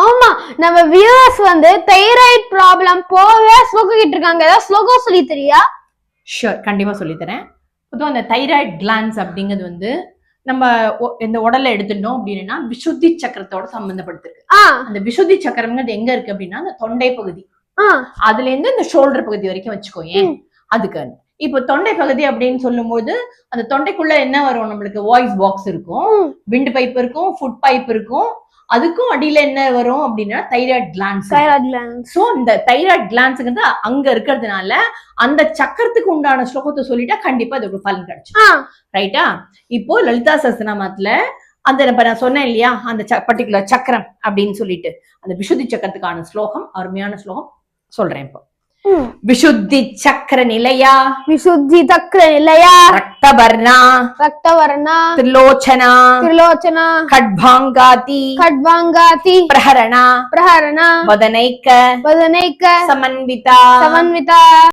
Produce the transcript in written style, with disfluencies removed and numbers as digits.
ஆமா, நம்ம வியூவர்ஸ் வந்து தைராய்டு ப்ராப்ளம் போவே ஸ்லோகிட்டு இருக்காங்க. ஏதாவது ஸ்லோகம் சொல்லி தெரியா? ஷூர், கண்டிப்பா சொல்லி தரேன். பொதுவாக அந்த தைராய்டு கிளான்ஸ் அப்படிங்கிறது வந்து நம்ம இந்த உடல்ல எடுத்துட்டோம் அப்படின்னா விசுத்தி சக்கரத்தோட சம்பந்தப்படுத்திருக்கு. அந்த விசுத்தி சக்கரம்ங்கிறது எங்க இருக்கு அப்படின்னா அந்த தொண்டை பகுதி, அதுல இருந்து இந்த ஷோல்டர் பகுதி வரைக்கும் வச்சுக்கோயேன். அதுக்கு இப்போ தொண்டை பகுதி அப்படின்னு சொல்லும் போது அந்த தொண்டைக்குள்ள என்ன வரும், நம்மளுக்கு வாய்ஸ் பாக்ஸ் இருக்கும், விண்ட் பைப் இருக்கும், ஃபுட் பைப் இருக்கும், அதுக்கும் அடியில என்ன வரும் அப்படின்னா தைராய்டு கிளான்ஸ். சோ இந்த தைராய்டு கிளான்ஸ்ங்கிறது அங்க இருக்கிறதுனால அந்த சக்கரத்துக்கு உண்டான ஸ்லோகத்தை சொல்லிட்டா கண்டிப்பா அது பலன் கிடைச்சிடும். ரைட்டா? இப்போ லலிதா சஹஸ்ரநாமத்துல அந்த நான் சொன்னேன் இல்லையா, அந்த பர்டிகுலர் சக்கரம் அப்படின்னு சொல்லிட்டு அந்த விசுத்தி சக்கரத்துக்கான ஸ்லோகம், அருமையான ஸ்லோகம் சொல்றேன் இப்போ. विशुद्धि चक्र निलया, विशुद्धि चक्र निलया, रक्तवर्णा, रक्तवर्णा, त्रिलोचना, त्रिलोचना, खड्भांगाति, खड्भांगाति, प्रहरणा, प्रहरणा, वदनैक, वदनैक, समन्विता, समन्विता,